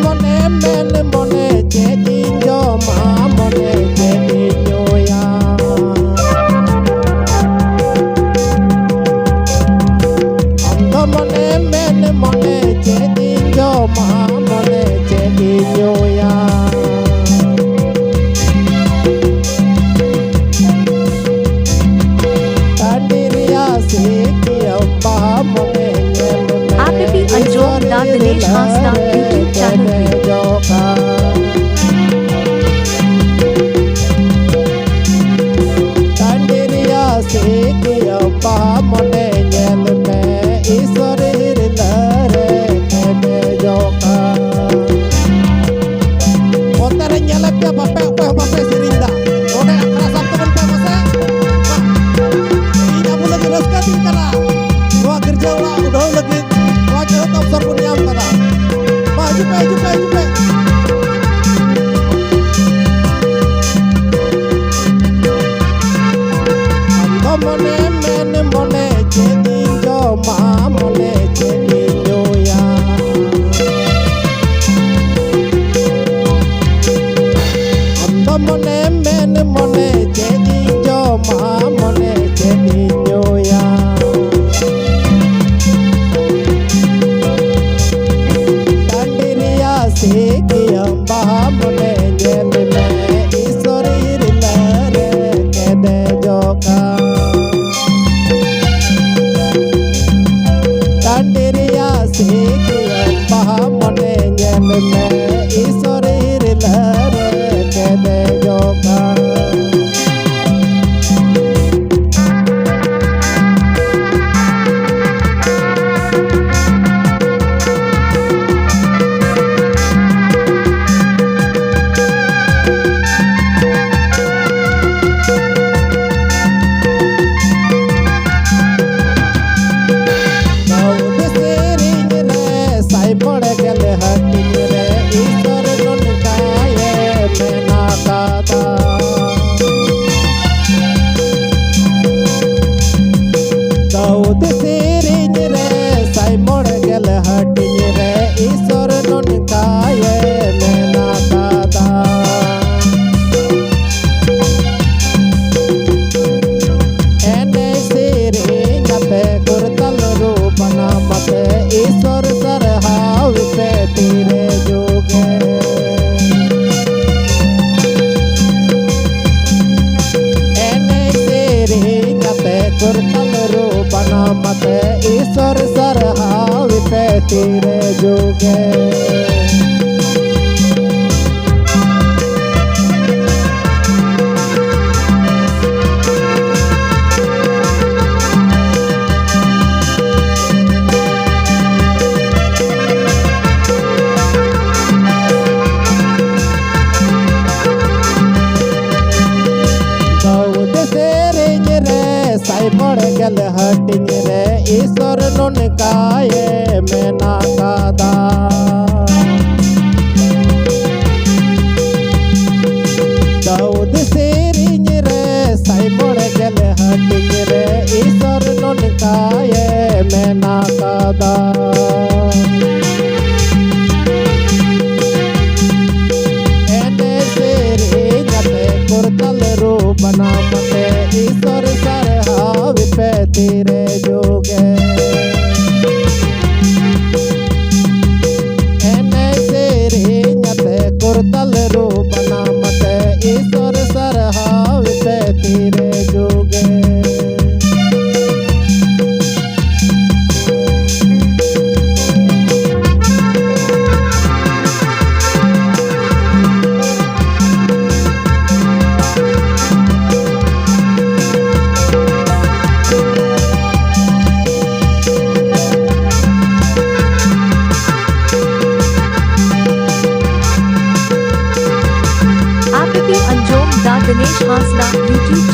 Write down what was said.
mone men mone jadi joma mone jadi nyoya. Ando mone men mone jadi joma mone jadi nyoya. Tandiria sekia bah mone आप भी अंजोम दा Dinesh Hansda YouTube channel पे Tandiria sekia bah mone nyel me ईश्वर हिरलरे kede joka. Otere nyelep ya bape sirinda. Ode rasa temen pe masa. Ini kamu lagi raska tingkara. Dua kerja udah lagi. Dua kerja top sorpun nyam kata. Maju pe. Ando mone men mone jadi joma mone jadi nyoya. Ando mone men mone jadi joma mone jadi nyoya. Tandiria sekia bah mone nyel me ईश्वर हिरलरे kede joka. Tandiria sekia bah mone nyel me ईश्वर हिरलरे kede joka. Daud sering re sai pad gel hatin re ईश्वर nun kaye mena kata. Daud sering re sai pad gel hatin re ईश्वर nun kaye mena kata. Ene sering ate kurtal rupana mate ईश्वर सरहाव पे तेरे जोगे. Ene sering ate kurtal rupana mate ईश्वर सरहाव पे तेरे जोगे. Daud sering re sai pad gel hatin re ईश्वर nun kaye mena kada. Daud sering re sai pad gel hatin re ईश्वर nun kaye mena kada. Ene sering ate kurtal rupana mate ईश्वर सरहाव पे तेरे जोगे. Ene sering ate kurtal rupana mate ईश्वर सरहाव पे तेरे जोगे. आप भी अंजोम दा Dinesh Hansda YouTube